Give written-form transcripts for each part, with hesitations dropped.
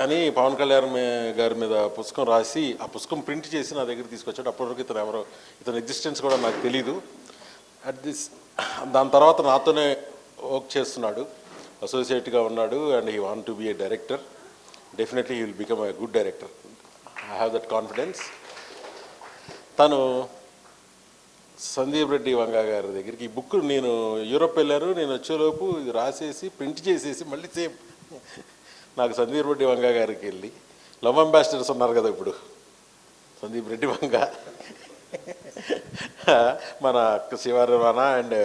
అని పవన్ కళ్యాణ్ గారి మీద పుస్తకం రాసి ఆ పుస్తకం ప్రింట్ చేసి నా దగ్గర తీసుకొచ్చాడు. అప్పటివరకు ఇతని ఎగ్జిస్టెన్స్ కూడా నాకు తెలీదు. దాని తర్వాత నాతోనే వర్క్ చేస్తున్నాడు, అసోసియేట్గా ఉన్నాడు. And he want to be A director. Definitely he will become a good director. I have that confidence. తను సందీప్ రెడ్డి వంగ గారి దగ్గరికి ఈ బుక్ నేను యూరోప్ వెళ్ళాను, నేను వచ్చేలోపు ఇది రాసేసి ప్రింట్ చేసేసి మళ్ళీ సేమ్ నాకు సందీప్ రెడ్డి వంగ గారికి వెళ్ళి లవ్ అంబాసిడర్స్ ఉన్నారు కదా ఇప్పుడు సందీప్ రెడ్డి వంగ, మన శివారవాణ అండ్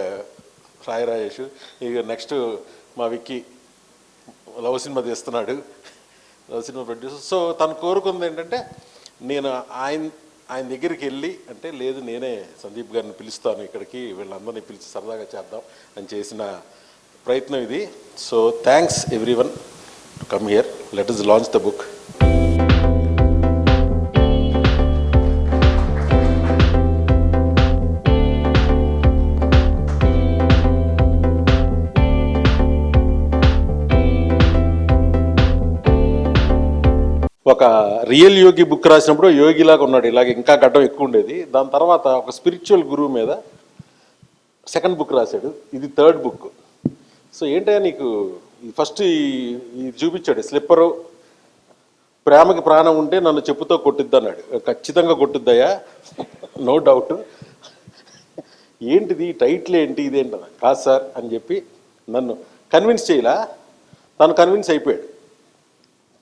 సాయి రాజేష్, ఇక నెక్స్ట్ మా విక్కీ లవ్ సినిమా తీస్తున్నాడు, లవ్ సినిమా ప్రొడ్యూసర్. సో తను కోరుకుంది ఏంటంటే నేను ఆయన దగ్గరికి వెళ్ళి అంటే లేదు నేనే సందీప్ గారిని పిలుస్తాను ఇక్కడికి, వీళ్ళందరినీ పిలిచి సరదాగా చేద్దాం అని చేసిన ప్రయత్నం ఇది. So thanks everyone to come here. Let us launch the book. ఒక రియల్ యోగి బుక్ రాసినప్పుడు యోగిలాగా ఉన్నాడు, ఇలాగ ఇంకా గడ్డం ఎక్కువ ఉండేది. దాని తర్వాత ఒక స్పిరిచువల్ గురువు మీద సెకండ్ బుక్ రాశాడు, ఇది థర్డ్ బుక్. సో ఏంటయ్యా నీకు ఫస్ట్ ఇది చూపించాడు, స్లిప్పరు ప్రేమకి ప్రాణం ఉంటే నన్ను చెప్పుతో కొట్టుద్ది అన్నాడు. ఖచ్చితంగా కొట్టుద్దయ్యా, నో డౌట్. ఏంటిది టైటిల్ ఏంటి ఇదేంటన్నా, కాదు సార్ అని చెప్పి నన్ను కన్విన్స్ చేయలా. తను కన్విన్స్ అయిపోయాడు,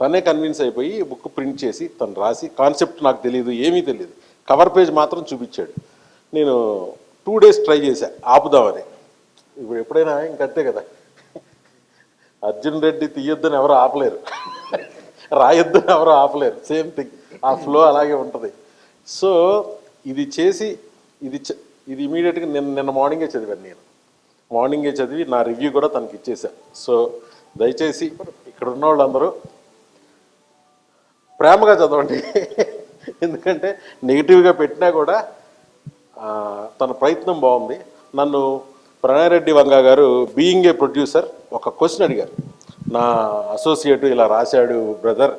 తనే కన్విన్స్ అయిపోయి బుక్ ప్రింట్ చేసి తను రాసి, కాన్సెప్ట్ నాకు తెలియదు, ఏమీ తెలియదు, కవర్ పేజ్ మాత్రం చూపించాడు. నేను 2 days ట్రై చేశా ఆపుదామని. ఇప్పుడు ఎప్పుడైనా ఇంకంతే కదా, అర్జున్ రెడ్డి తీయొద్దని ఎవరు ఆపలేరు, రాయొద్దని ఎవరు ఆపలేరు, సేమ్ థింగ్, ఆ ఫ్లో అలాగే ఉంటుంది. సో ఇది చేసి ఇది ఇమీడియట్గా నిన్న మార్నింగే చదివాను. నేను మార్నింగే చదివి నా రివ్యూ కూడా తనకి ఇచ్చేసాను. సో దయచేసి ఇక్కడ ఉన్న వాళ్ళందరూ ప్రేమగా చదవండి, ఎందుకంటే నెగిటివ్గా పెట్టినా కూడా తన ప్రయత్నం బాగుంది. నన్ను ప్రణయరెడ్డి వంగ గారు బీయింగ్ ఏ ప్రొడ్యూసర్ ఒక క్వశ్చన్ అడిగారు, నా అసోసియేట్ ఇలా రాశాడు బ్రదర్,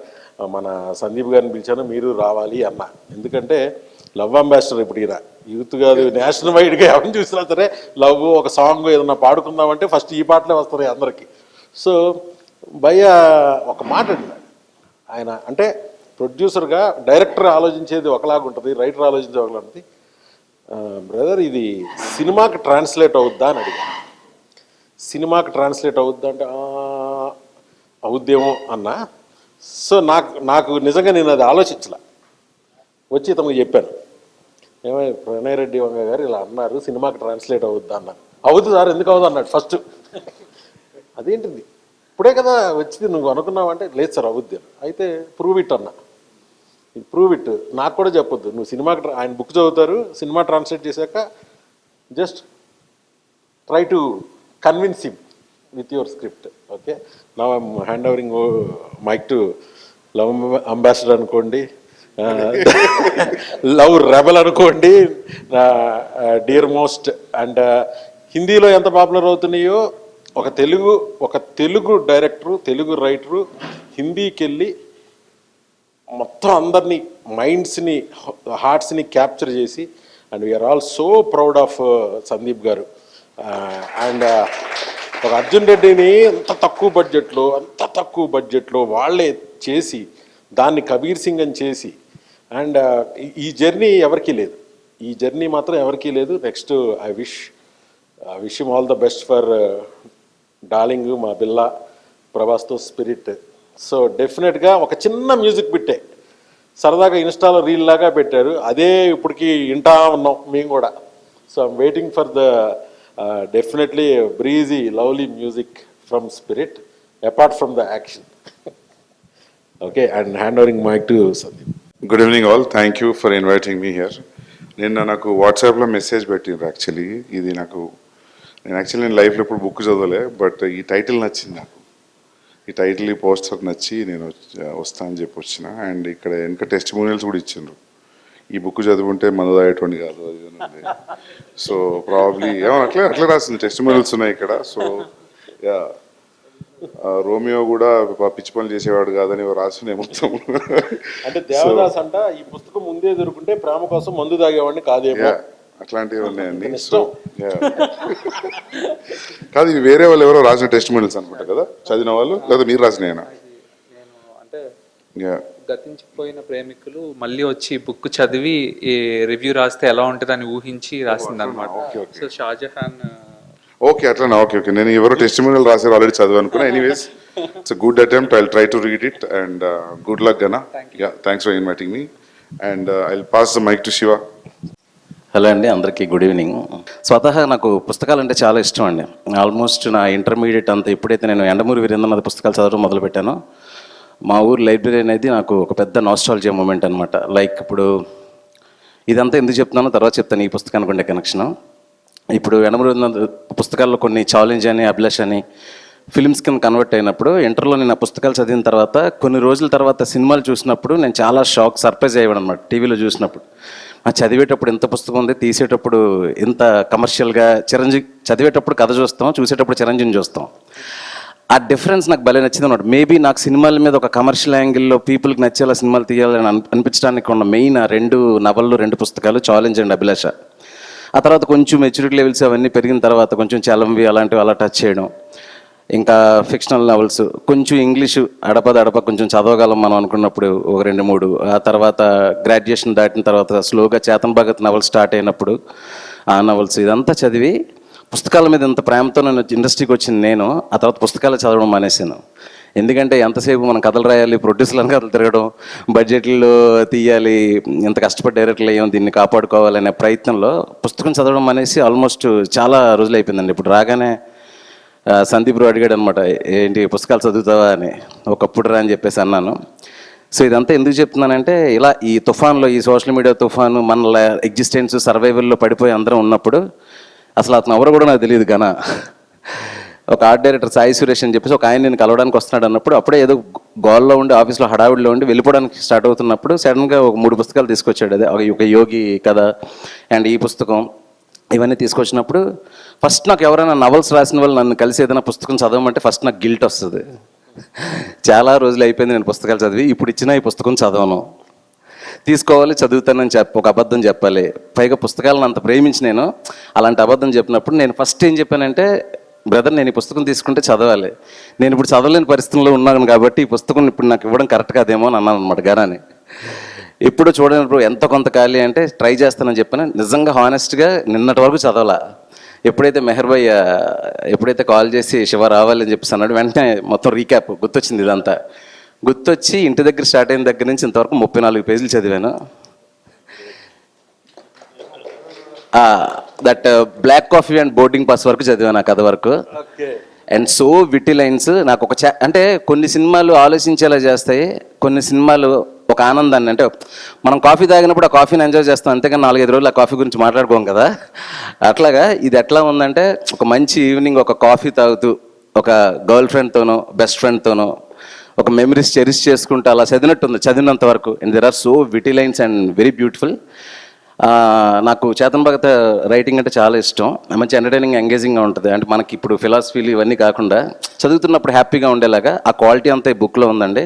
మన సందీప్ గారిని పిలిచాను మీరు రావాలి అన్న. ఎందుకంటే లవ్ అంబాసిడర్ ఇప్పుడు ఈయన యూత్ కాదు, నేషనల్ వైడ్గా ఎవరిని చూసినా సరే లవ్ ఒక సాంగ్ ఏదన్నా పాడుకుందామంటే ఫస్ట్ ఈ పాటలే వస్తున్నాయి అందరికీ. సో భయ్య ఒక మాట అడిగాడు ఆయన, అంటే ప్రొడ్యూసర్గా డైరెక్టర్ ఆలోచించేది ఒకలాగా ఉంటుంది, రైటర్ ఆలోచించేది ఒకలా ఉంటుంది. బ్రదర్ ఇది సినిమాకి ట్రాన్స్లేట్ అవుద్దా అని అడిగాను. సినిమాకి ట్రాన్స్లేట్ అవుద్దా అంటే అవుద్దేమో అన్నా. సో నాకు నిజంగా నేను అది ఆలోచించలే, వచ్చి తమకు చెప్పాను, ఏమైనా ప్రణయరెడ్డి వంగ గారు ఇలా అన్నారు సినిమాకి ట్రాన్స్లేట్ అవుద్దా అన్నారు. అవుతుంది సార్, ఎందుకు అవుద్దు అన్నాడు ఫస్ట్. అదేంటిది ఇప్పుడే కదా వచ్చింది, నువ్వు అనుకున్నావంటే లేదు సార్ అవుద్ది. అయితే ప్రూవ్ ఇట్ అన్న, ప్రూవ్ ఇట్, నాకు కూడా చెప్పొద్దు, నువ్వు సినిమాకి ఆయన బుక్ చదువుతారు, సినిమా ట్రాన్స్లేట్ చేశాక just try to convince him with your script. Okay, now I'm hand overing mic to love ambassador అనుకోండి, లవ్ రెబల్ అనుకోండి, డియర్ మోస్ట్. అండ్ హిందీలో ఎంత పాపులర్ అవుతున్నాయో ఒక తెలుగు డైరెక్టరు, తెలుగు రైటరు హిందీకి వెళ్ళి మొత్తం అందరినీ మైండ్స్ని, హార్ట్స్ని క్యాప్చర్ చేసి, and we're all so proud of Sandeep garu. And ఒక అర్జున్ రెడ్డిని అంత తక్కువ బడ్జెట్లో వాళ్ళే చేసి దాన్ని కబీర్ సింగ్ అని చేసి, అండ్ ఈ జర్నీ ఎవరికీ లేదు, ఈ జర్నీ మాత్రం ఎవరికీ లేదు. Next I wish him all the best for darling మా బిల్లా ప్రభాస్తో స్పిరిట్. సో డెఫినెట్గా ఒక చిన్న మ్యూజిక్ బిట్టే సరదాగా ఇన్స్టాలో రీల్ లాగా పెట్టారు, అదే ఇప్పటికి వింటా ఉన్నాం మేము కూడా. So I'm waiting for the definitely breezy lovely music from Spirit apart from the action. Okay, and hand overing mic to Sandeep. Good evening all, thank you for inviting me here. నిన్న నాకు వాట్సాప్లో మెసేజ్ పెట్టిండ్రు. యాక్చువల్లీ ఇది నేను లైఫ్లో ఇప్పుడు book చదవలే, but ఈ title నచ్చింది నాకు, ఈ టైటిల్ ఈ పోస్టర్ నచ్చి నేను వస్తా అని చెప్పి వచ్చిన. అండ్ ఇక్కడ వెనక టెస్టిమోనియల్స్ కూడా ఇచ్చిండ్రు, ఈ బుక్ చదువుకుంటే మందు తాగేటువంటి కాదు అది ఉంది. సో ప్రాబ్లీ ఏమో అట్లా రాసింది, టెస్టిమోనియల్స్ ఉన్నాయి ఇక్కడ. సో యా, రోమియో కూడా పిచ్చి పనులు చేసేవాడు కాదని రాసునే మొత్తం. అంటే దేవదాస్ అంట ఈ పుస్తకం ముందే దొరుకుంటే ప్రేమ కోసం మందు తాగేవాడిని కాదేమో, అట్లాంటివి ఉన్నాయండి. సో కాదు, ఇవి వేరే వాళ్ళు ఎవరో రాసిన టెస్ట్ మెడల్స్ అనుకుంటా కదా, చదివిన వాళ్ళు లేదా మీరు రాసినాయనా? అంటే గతించిపోయిన ప్రేమికులు మళ్ళీ వచ్చి బుక్ చదివి ఈ రివ్యూ రాస్తే ఎలా ఉంటుంది అని ఊహించి రాసింది అనమాట. సో షాజహాన్. ఓకే, అట్లా. ఓకే. నేను ఎవరో టెస్టిమోనియల్ రాశారు ఆల్రెడీ చదివి అనుకున్నా. Anyways, it's good attempt. I try to read it and good luck గనా. Thanks for inviting me and I pass the mic to Shiva. Hello అండి, అందరికీ గుడ్ ఈవినింగ్. స్వతహా నాకు పుస్తకాలు అంటే చాలా ఇష్టం అండి. ఆల్మోస్ట్ నా ఇంటర్మీడియట్ అంతా ఎప్పుడైతే నేను యండమూరి వీరేంద్రనాథ్ పుస్తకాలు చదవడం మొదలుపెట్టానో, మా ఊరు లైబ్రరీ అనేది నాకు ఒక పెద్ద నాస్టాలజియా మూమెంట్ అనమాట. లైక్ ఇప్పుడు ఇదంతా ఎందుకు చెప్తున్నానో తర్వాత చెప్తాను ఈ పుస్తకానికి ఉండే కనెక్షన్. ఇప్పుడు యండమూరి పుస్తకాల్లో కొన్ని ఛాలెంజ్ అని, అభిలాష్ అని ఫిల్మ్స్ కింద కన్వర్ట్ అయినప్పుడు, ఇంటర్లో నేను ఆ పుస్తకాలు చదివిన తర్వాత కొన్ని రోజుల తర్వాత సినిమాలు చూసినప్పుడు నేను చాలా సర్ప్రైజ్ అయ్యాను అనమాట. టీవీలో చూసినప్పుడు చదివేటప్పుడు ఎంత పుస్తకం ఉంది, తీసేటప్పుడు ఇంత కమర్షియల్గా చిరంజీవి, చదివేటప్పుడు కథ చూస్తాం, చూసేటప్పుడు చిరంజీవిని చూస్తాం. ఆ డిఫరెన్స్ నాకు భలే నచ్చింది అనమాట. మేబీ నాకు సినిమాల మీద ఒక కమర్షియల్ యాంగిల్లో పీపుల్కి నచ్చేలా సినిమాలు తీయాలని అనిపించడానికి ఉన్న మెయిన్ ఆ 2 నవళ్ళు, 2 పుస్తకాలు ఛాలెంజ్ అండ్ అభిలాష. ఆ తర్వాత కొంచెం మెచ్యూరిటీ లెవెల్స్ అవన్నీ పెరిగిన తర్వాత కొంచెం చలంవి అలాంటివి అలా టచ్ చేయడం, ఇంకా ఫిక్షనల్ నవల్స్, కొంచెం ఇంగ్లీషు అడప కొంచెం చదవగలం మనం అనుకున్నప్పుడు ఒక 2-3. ఆ తర్వాత గ్రాడ్యుయేషన్ దాటిన తర్వాత స్లోగా చేతన్ భగత్ నవల్స్ స్టార్ట్ అయినప్పుడు ఆ నవల్స్ ఇదంతా చదివి పుస్తకాల మీద ఇంత ప్రేమతో నేను ఇండస్ట్రీకి వచ్చింది నేను. ఆ తర్వాత పుస్తకాలు చదవడం మానేశాను. ఎందుకంటే ఎంతసేపు మనం కథలు రాయాలి, ప్రొడ్యూసర్లను కథలు తిరగడం, బడ్జెట్లో తీయాలి, ఇంత కష్టపడి డైరెక్టర్లు అయ్యాం, దీన్ని కాపాడుకోవాలనే ప్రయత్నంలో పుస్తకం చదవడం అనేసి ఆల్మోస్ట్ చాలా రోజులు అయిపోయిందండి. ఇప్పుడు రాగానే సందీప్ బ్రో అడిగాడు అనమాట, ఏంటి పుస్తకాలు చదువుతావా అని. ఒకప్పుడు రా అని చెప్పేసి అన్నాను. సో ఇదంతా ఎందుకు చెప్తున్నానంటే, ఇలా ఈ తుఫాన్లో, ఈ సోషల్ మీడియా తుఫాను, మన ఎగ్జిస్టెన్స్ సర్వైవల్లో పడిపోయి అందరం ఉన్నప్పుడు అసలు అతను ఎవరు కూడా నాకు తెలియదు ఘన. ఒక ఆర్ట్ డైరెక్టర్ సాయి సురేష్ అని చెప్పేసి ఒక ఆయన నేను కలవడానికి వస్తున్నాడు అన్నప్పుడు, అప్పుడే ఏదో గోల్లో ఉండి ఆఫీస్లో హడావిడిలో ఉండి వెళ్ళిపోవడానికి స్టార్ట్ అవుతున్నప్పుడు సడన్గా ఒక 3 పుస్తకాలు తీసుకొచ్చాడు. అదే ఒక యోగి కథ అండ్ ఈ పుస్తకం, ఇవన్నీ తీసుకొచ్చినప్పుడు ఫస్ట్ నాకు ఎవరైనా నవల్స్ రాసిన వాళ్ళు నన్ను కలిసి ఏదైనా పుస్తకం చదవమంటే ఫస్ట్ నాకు గిల్ట్ వస్తుంది. చాలా రోజులు అయిపోయింది నేను పుస్తకాలు చదివి, ఇప్పుడు ఇచ్చిన ఈ పుస్తకం చదవను, తీసుకోవాలి చదువుతానని ఒక అబద్ధం చెప్పాలి. పైగా పుస్తకాలను అంత ప్రేమించి నేను అలాంటి అబద్ధం చెప్పినప్పుడు నేను ఫస్ట్ ఏం చెప్పానంటే, బ్రదర్ నేను ఈ పుస్తకం తీసుకుంటే చదవాలి, నేను ఇప్పుడు చదవలేని పరిస్థితుల్లో ఉన్నాను కాబట్టి ఈ పుస్తకం ఇప్పుడు నాకు ఇవ్వడం కరెక్ట్ కాదేమో అని అన్నాను అనమాట గారాని. ఇప్పుడు చూడనప్పుడు ఎంత కొంత ఖాళీ అంటే ట్రై చేస్తానని చెప్పాను. నిజంగా హానెస్ట్గా నిన్నటి వరకు చదవాలా. ఎప్పుడైతే మెహర్ భయ్ ఎప్పుడైతే కాల్ చేసి శివ రావాలని చెప్పేసి అన్నాడు, వెంటనే మొత్తం రీక్యాప్ గుర్తొచ్చింది. ఇదంతా గుర్తొచ్చి ఇంటి దగ్గర స్టార్ట్ అయిన దగ్గర నుంచి ఇంతవరకు 34 పేజీలు చదివాను. That black coffee and boarding pass వరకు చదివాను, ఆ కథ వరకు. అండ్ సో విట్టి లైన్స్ నాకు ఒక అంటే కొన్ని సినిమాలు ఆలోచించేలా చేస్తాయి, కొన్ని సినిమాలు ఒక ఆనందాన్ని, అంటే మనం కాఫీ తాగినప్పుడు ఆ కాఫీని ఎంజాయ్ చేస్తాం, అంతేగాని 4-5 రోజులు ఆ కాఫీ గురించి మాట్లాడుకోం కదా. అట్లాగా ఇది ఎట్లా ఉందంటే, ఒక మంచి ఈవినింగ్ ఒక కాఫీ తాగుతూ ఒక గర్ల్ ఫ్రెండ్తోనో బెస్ట్ ఫ్రెండ్తోనో ఒక మెమరీస్ చెరిష్ చేసుకుంటూ అలా చదివినట్టుంది చదివినంత వరకు. And there are so witty lines and very beautiful. నాకు చేతన్ భగత్ రైటింగ్ అంటే చాలా ఇష్టం. మంచి ఎంటర్టైనింగ్, ఎంగేజింగ్గా ఉంటుంది. అంటే మనకి ఇప్పుడు ఫిలాసఫీలు ఇవన్నీ కాకుండా చదువుతున్నప్పుడు హ్యాపీగా ఉండేలాగా ఆ క్వాలిటీ అంతా ఈ బుక్లో ఉందండి.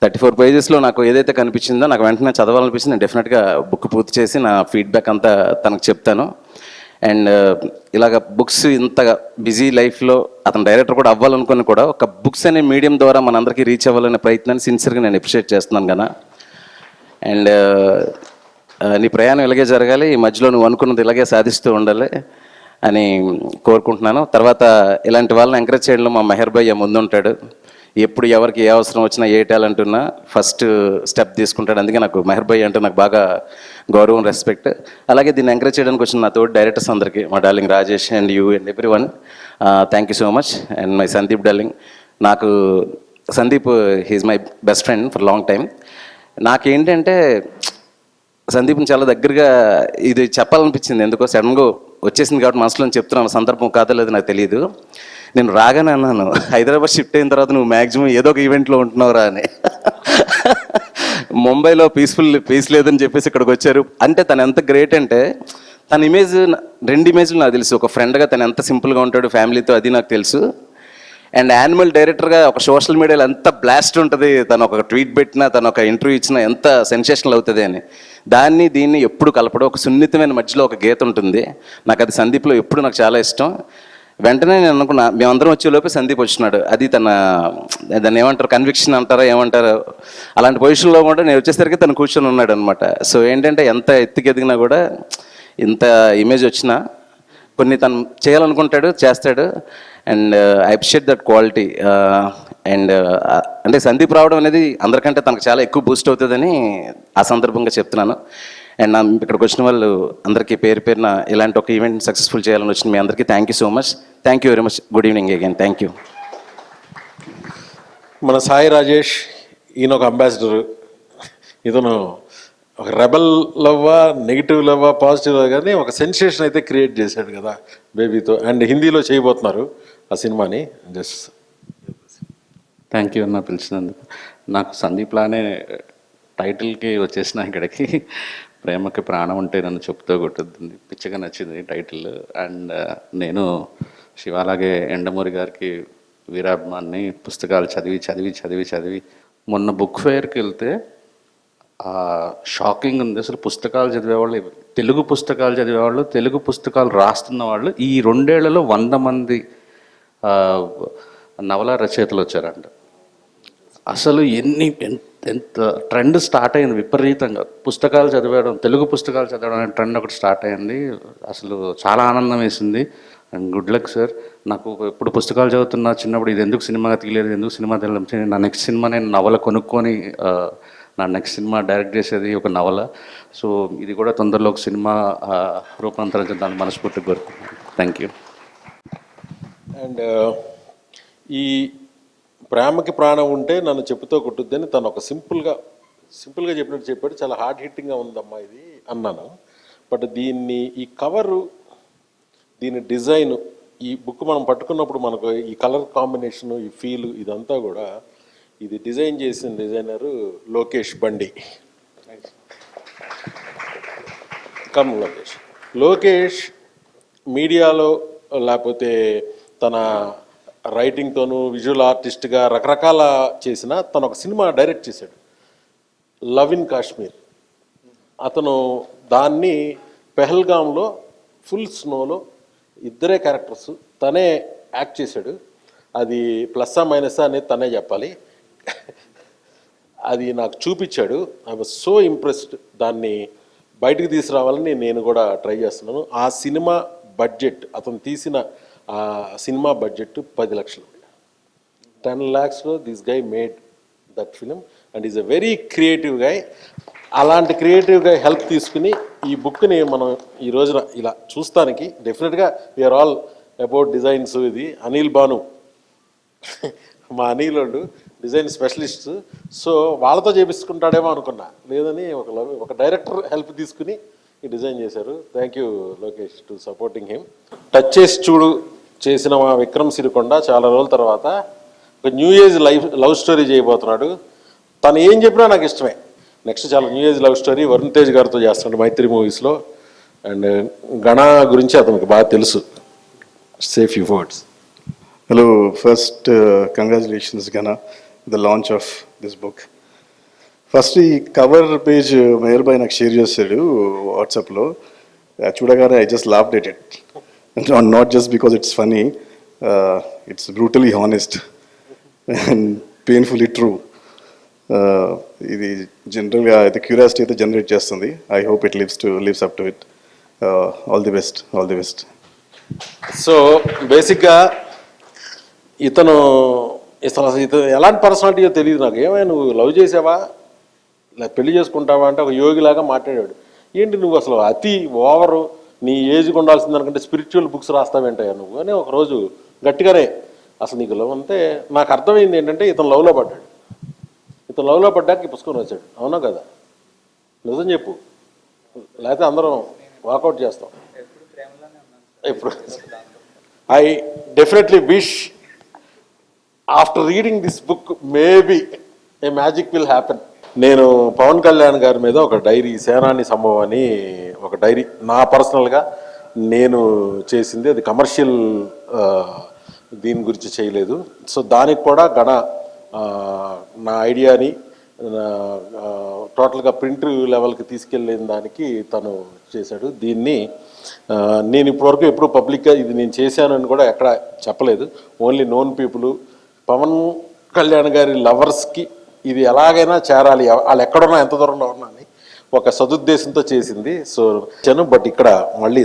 34 పేజెస్లో నాకు ఏదైతే కనిపించిందో నాకు వెంటనే చదవాలనిపించింది. నేను డెఫినెట్గా బుక్ పూర్తి చేసి నా ఫీడ్బ్యాక్ అంతా తనకు చెప్తాను. అండ్ ఇలాగ బుక్స్ ఇంత బిజీ లైఫ్లో అతను డైరెక్టర్ కూడా అవ్వాలనుకుని కూడా ఒక బుక్స్ అనే మీడియం ద్వారా మనందరికీ రీచ్ అవ్వాలనే ప్రయత్నాన్ని సిన్సియర్గా నేను అప్రిషియేట్ చేస్తున్నాను కదా. అండ్ నీ ప్రయాణం ఇలాగే జరగాలి, ఈ మధ్యలో నువ్వు అనుకున్నది ఇలాగే సాధిస్తూ ఉండాలి అని కోరుకుంటున్నాను. తర్వాత ఇలాంటి వాళ్ళని ఎంకరేజ్ చేయడంలో మా మెహర్ భయ్య ముందుంటాడు. ఎప్పుడు ఎవరికి ఏ అవసరం వచ్చినా, ఏ టాలెంట్ ఉన్నా ఫస్ట్ స్టెప్ తీసుకుంటాడు. అందుకే నాకు మెహర్ భయ్య అంటే నాకు బాగా గౌరవం, రెస్పెక్ట్. అలాగే దీన్ని ఎంకరేజ్ చేయడానికి వచ్చిన నా తోటి డైరెక్టర్స్ అందరికీ, మా darling Rajesh and you and every one, thank you so much. And my Sandeep darling, నాకు Sandeep he's my best friend for long time. నాకేంటంటే సందీప్ని చాలా దగ్గరగా ఇది చెప్పాలనిపించింది, ఎందుకో సడన్గా వచ్చేసింది కాబట్టి మనసులో చెప్తున్నాను. సందర్భం కాదో లేదు నాకు తెలియదు. నేను రాగానే అన్నాను, హైదరాబాద్ షిఫ్ట్ అయిన తర్వాత నువ్వు మ్యాక్సిమం ఏదో ఒక ఈవెంట్లో ఉంటున్నావురా అని. ముంబైలో పీస్ లేదని చెప్పేసి ఇక్కడికి వచ్చారు అంటే తను ఎంత గ్రేట్ అంటే, తన ఇమేజ్ 2 ఇమేజ్లు నాకు తెలుసు. ఒక ఫ్రెండ్గా తను ఎంత సింపుల్గా ఉంటాడు ఫ్యామిలీతో, అది నాకు తెలుసు. అండ్ యానిమల్ డైరెక్టర్గా ఒక సోషల్ మీడియాలో ఎంత బ్లాస్ట్ ఉంటుంది, తను ఒక ట్వీట్ పెట్టినా, తను ఒక ఇంటర్వ్యూ ఇచ్చినా ఎంత సెన్సేషనల్ అవుతుంది అని. దీన్ని ఎప్పుడు కలపడం, ఒక సున్నితమైన మధ్యలో ఒక గీత ఉంటుంది. నాకు అది సందీప్లో ఎప్పుడు నాకు చాలా ఇష్టం. వెంటనే నేను అనుకున్నా, మేమందరం వచ్చేలోపే సందీప్ వచ్చినాడు. అది దాన్ని ఏమంటారు, కన్విక్షన్ అంటారా ఏమంటారు, అలాంటి పొజిషన్లో కూడా నేను వచ్చేసరికి తను కూర్చొని ఉన్నాడు అనమాట. సో ఏంటంటే ఎంత ఎత్తుకెదిగినా కూడా, ఇంత ఇమేజ్ వచ్చినా కొన్ని తను చేయాలనుకుంటాడు, చేస్తాడు. And I appreciate that quality. And అంటే సందీప్ రావడం అనేది అందరికంటే తనకు చాలా ఎక్కువ బూస్ట్ అవుతుందని ఆ సందర్భంగా చెప్తున్నాను. అండ్ ఇక్కడికి వచ్చిన వాళ్ళు అందరికీ పేరు పేరున ఇలాంటి ఒక ఈవెంట్ సక్సెస్ఫుల్ చేయాలని వచ్చిన మీ అందరికీ thank you so much. Thank you very much. Good evening again. Thank you. మన సాయి రాజేష్, ఈయన ఒక అంబాసిడరు. ఇతను ఒక రెబల్ లవ్వా, నెగిటివ్ లవ్వా, పాజిటివ్ కానీ ఒక సెన్సేషన్ అయితే క్రియేట్ చేశాడు కదా బేబీతో. అండ్ హిందీలో చేయబోతున్నారు ఆ సినిమాని. జస్ట్ థ్యాంక్ యూ అన్న పిలిచినందుకు. నాకు సందీప్ లానే టైటిల్కి వచ్చేసిన ఇక్కడికి. ప్రేమకి ప్రాణం ఉంటే నన్ను చెప్తూ కొట్టుద్ది, పిచ్చగా నచ్చింది టైటిల్. అండ్ నేను శివాలాగే ఎండమూరి గారికి వీరాభిమాన్ని. పుస్తకాలు చదివి చదివి చదివి చదివి మొన్న బుక్ ఫెయిర్కి వెళ్తే షాకింగ్ ఉంది. అసలు పుస్తకాలు చదివేవాళ్ళు, తెలుగు పుస్తకాలు చదివేవాళ్ళు, తెలుగు పుస్తకాలు రాస్తున్న వాళ్ళు ఈ 2 ఏళ్లలో 100 మంది నవల రచయితలు వచ్చారంట. అసలు ఎంత ట్రెండ్ స్టార్ట్ అయింది విపరీతంగా. పుస్తకాలు చదివడం, తెలుగు పుస్తకాలు చదవడం అనే ట్రెండ్ ఒకటి స్టార్ట్ అయింది. అసలు చాలా ఆనందం వేసింది. And good luck sir. నాకు ఎప్పుడు పుస్తకాలు చదువుతున్నా చిన్నప్పుడు, ఇది ఎందుకు సినిమాగా తీయలేదు, ఎందుకు సినిమా తెలియదు, నా నెక్స్ట్ సినిమా నేను నవల కొనుక్కొని నా నెక్స్ట్ సినిమా డైరెక్ట్ చేసేది ఒక నవల. సో ఇది కూడా తొందరలో ఒక సినిమా రూపాంతరం చెందాలని మనస్ఫూర్తిగా కోరుకుంటున్నాను. Thank you. అండ్ ఈ ప్రేమకి ప్రాణం ఉంటే నన్ను చెప్పుతో కొట్టుద్దని తను ఒక సింపుల్గా చెప్పినట్టు చెప్పాడు. చాలా హార్డ్ హిట్టింగ్గా ఉందమ్మా ఇది అన్నాను. బట్ దీన్ని, ఈ కవరు, దీని డిజైన్, ఈ బుక్ మనం పట్టుకున్నప్పుడు మనకు ఈ కలర్ కాంబినేషను, ఈ ఫీలు, ఇదంతా కూడా ఇది డిజైన్ చేసిన డిజైనరు లోకేష్ బండి. లోకేష్ మీడియాలో లేకపోతే తన రైటింగ్తోనూ, విజువల్ ఆర్టిస్ట్గా రకరకాల చేసిన తను ఒక సినిమా డైరెక్ట్ చేశాడు, లవ్ ఇన్ కాశ్మీర్. అతను దాన్ని పెహల్గాంలో ఫుల్ స్నోలో ఇద్దరే క్యారెక్టర్స్ తనే యాక్ట్ చేశాడు. అది ప్లస్సా మైనసా అనేది తనే చెప్పాలి. అది నాకు చూపించాడు. I was so impressed. దాన్ని బయటకు తీసుకురావాలని నేను కూడా ట్రై చేస్తున్నాను. ఆ సినిమా బడ్జెట్, అతను తీసిన ఆ సినిమా బడ్జెట్ 10 లక్షలు. 10 lakhsలో this guy made that film and is a very creative guy. అలాంటి క్రియేటివ్ గై హెల్ప్ తీసుకుని ఈ బుక్ని మనం ఈ రోజున ఇలా చూస్తానికి డెఫినెట్గా వీఆర్ ఆల్ అబౌట్ డిజైన్స్. ఇది అనిల్ భాను, మా అనిల్ వాళ్ళు డిజైన్ స్పెషలిస్ట్. సో వాళ్ళతో చేపించుకుంటాడేమో అనుకున్నా, లేదని ఒక డైరెక్టర్ హెల్ప్ తీసుకుని ఈ డిజైన్ చేశారు. Thank you Lokesh to supporting him. Touch చేసి చూడు చేసిన మా విక్రమ్ సిరికొండ చాలా రోజుల తర్వాత ఒక న్యూ ఏజ్ లవ్ స్టోరీ చేయబోతున్నాడు. తను ఏం చెప్పినా నాకు ఇష్టమే. నెక్స్ట్ చాలా new age love story Varun Tej గారితో చేస్తున్నాడు మైత్రి మూవీస్లో. అండ్ గణ గురించి అతనికి బాగా తెలుసు. Say few words. Hello, first congratulations Gana, the launch of this book. First ఈ కవర్ పేజ్ మేయర్ బై నాకు షేర్ చేశాడు వాట్సాప్లో. చూడగానే I just laughed at it. Not just because it's funny, it's brutally honest and painfully true. ఇది జనరల్గా అయితే క్యూరియాసిటీ అయితే జనరేట్ చేస్తుంది. I hope it lives up to it. All the best. So బేసిక్గా ఇతను ఎలాంటి పర్సనాలిటీయో తెలియదు నాకు. ఏమైనా నువ్వు లవ్ చేసావా, పెళ్లి చేసుకుంటావా అంటే ఒక యోగిలాగా మాట్లాడాడు. ఏంటి నువ్వు అసలు అతి ఓవరు, నీ ఏజ్కి ఉండాల్సింది అనుకుంటే స్పిరిచువల్ బుక్స్ రాస్తావేంటయ్యా నువ్వు అని ఒకరోజు గట్టిగానే అసలు నీకు లవ్ అంటే నాకు అర్థమైంది ఏంటంటే ఇతను లవ్లో పడ్డాడు. ఇతను లవ్లో పడ్డాక ఈ పుస్తకం వచ్చాడు. అవునా కదా? నిజం చెప్పు, లేకపోతే అందరం వాకౌట్ చేస్తాం. ఇప్పుడు I definitely wish after reading this book maybe A magic will happen. నేను పవన్ కళ్యాణ్ గారి మీద ఒక డైరీ, సేనాని సంభవం అని ఒక డైరీ నా పర్సనల్గా నేను చేసింది. అది కమర్షియల్ దీని గురించి చేయలేదు. సో దానికి కూడా నా ఐడియాని టోటల్గా ప్రింట్ లెవెల్కి తీసుకెళ్ళిన దానికి తను చేశాడు. దీన్ని నేను ఇప్పటివరకు ఎప్పుడు పబ్లిక్గా ఇది నేను చేశానని కూడా ఎక్కడ చెప్పలేదు. Only known people, Pavan Kalyan గారి లవర్స్కి ఇది ఎలాగైనా చేరాలి, వాళ్ళు ఎక్కడున్నా ఎంత దూరంలో ఉన్నా అని ఒక సదుద్దేశంతో చేసింది. సో బట్ ఇక్కడ మళ్ళీ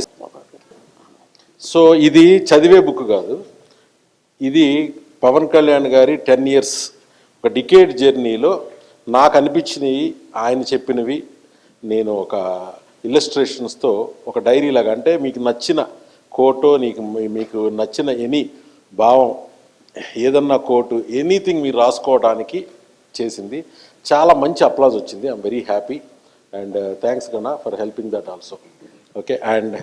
సో ఇది చదివే బుక్ కాదు, ఇది పవన్ కళ్యాణ్ గారి 10 years ఒక డికేడ్ జర్నీలో నాకు అనిపించినవి, ఆయన చెప్పినవి నేను ఒక ఇల్లస్ట్రేషన్స్తో ఒక డైరీ లాగా, అంటే మీకు నచ్చిన కోటో మీకు నచ్చిన ఎనీ భావం ఏదన్నా కోటు ఎనీథింగ్ మీరు రాసుకోవడానికి చేసింది. చాలా మంచి అప్లాజ్ వచ్చింది. I'm very happy and thanks Gana for helping that also. Okay, and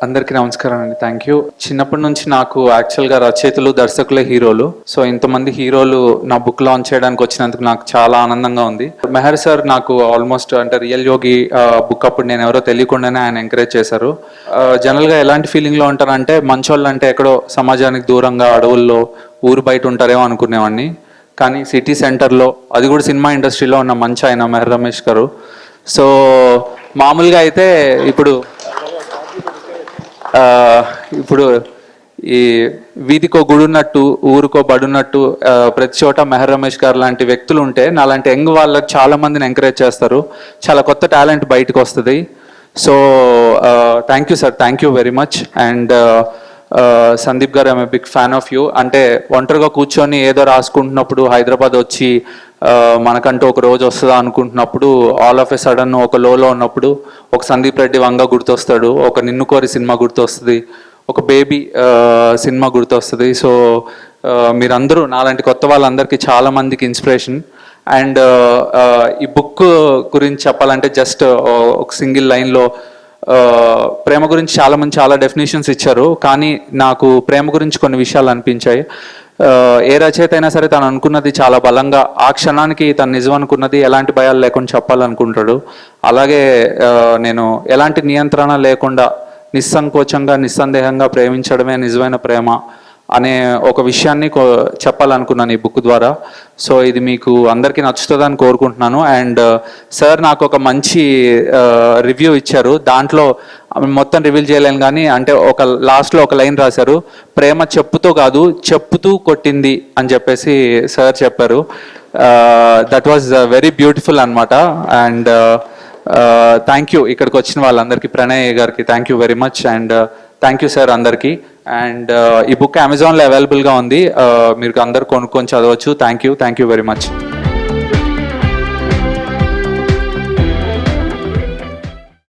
అందరికీ నమస్కారం అండి, థ్యాంక్ యూ. చిన్నప్పటి నుంచి నాకు యాక్చువల్గా రచయితలు, దర్శకులే హీరోలు. సో ఇంతమంది హీరోలు నా బుక్ లాంచ్ చేయడానికి వచ్చినందుకు నాకు చాలా ఆనందంగా ఉంది. మెహర్ సార్ నాకు ఆల్మోస్ట్ అంటే రియల్ యోగి బుక్ అప్పుడు నేను ఎవరో తెలియకుండానే ఆయన ఎంకరేజ్ చేశారు. జనరల్గా ఎలాంటి ఫీలింగ్లో ఉంటారంటే మంచోళ్ళు అంటే ఎక్కడో సమాజానికి దూరంగా అడవుల్లో ఊరు బయట ఉంటారేమో అనుకునేవాడిని. కానీ సిటీ సెంటర్లో, అది కూడా సినిమా ఇండస్ట్రీలో ఉన్న మంచి ఆయన మెహర్ రమేష్ గారు. సో మామూలుగా అయితే ఇప్పుడు ఈ వీధికో గుడున్నట్టు ఊరికో బడున్నట్టు ప్రతి చోట మెహర్ రమేష్ గారు లాంటి వ్యక్తులు ఉంటే నాలాంటి యంగ్ వాళ్ళకి చాలా మందిని ఎంకరేజ్ చేస్తారు. చాలా కొత్త టాలెంట్ బయటకు వస్తుంది. So thank you sir, thank you very much. And Sandeep garu, I'm a big fan of you. అంటే ఒంటరిగా కూర్చొని ఏదో రాసుకుంటున్నప్పుడు హైదరాబాద్ వచ్చి మనకంటూ ఒక రోజు వస్తుందా అనుకుంటున్నప్పుడు ఆల్ ఆఫ్ ఎ సడన్ ఒక లోలో ఉన్నప్పుడు ఒక సందీప్ రెడ్డి వంగ గుర్తొస్తాడు, ఒక నిన్ను కోరి సినిమా గుర్తొస్తుంది, ఒక బేబీ సినిమా గుర్తొస్తుంది. సో మీరందరూ నాలాంటి కొత్త వాళ్ళందరికీ చాలా మందికి ఇన్స్పిరేషన్. అండ్ ఈ బుక్ గురించి చెప్పాలంటే జస్ట్ ఒక సింగిల్ లైన్లో ప్రేమ గురించి చాలామంది చాలా డెఫినేషన్స్ ఇచ్చారు, కానీ నాకు ప్రేమ గురించి కొన్ని విషయాలు అనిపించాయి. ఏ రచయిత అయినా సరే తను అనుకున్నది చాలా బలంగా ఆ క్షణానికి తను నిజం అనుకున్నది ఎలాంటి భయాలు లేకుండా చెప్పాలనుకుంటాడు. అలాగే నేను ఎలాంటి నియంత్రణ లేకుండా నిస్సంకోచంగా నిస్సందేహంగా ప్రేమించడమే నిజమైన ప్రేమ అనే ఒక విషయాన్ని చెప్పాలనుకున్నాను ఈ బుక్ ద్వారా. సో ఇది మీకు అందరికీ నచ్చుతుందని కోరుకుంటున్నాను. అండ్ సార్ నాకు ఒక మంచి రివ్యూ ఇచ్చారు, దాంట్లో మొత్తం రివీల్ చేయలేను కానీ అంటే ఒక లాస్ట్లో ఒక లైన్ రాశారు, ప్రేమ చెప్పుతో కాదు చెప్పుతూ కొట్టింది అని చెప్పేసి సార్ చెప్పారు. దట్ వాజ్ వెరీ బ్యూటిఫుల్ అనమాట. అండ్ థ్యాంక్ యూ ఇక్కడికి వచ్చిన వాళ్ళందరికీ, ప్రణయ్ గారికి thank you very much. And thank you sir అందరికీ. అండ్ ఈ బుక్ అమెజాన్లో అవైలబుల్గా ఉంది, మీరు అందరు కొనుక్కొని చదవచ్చు. Thank you very much.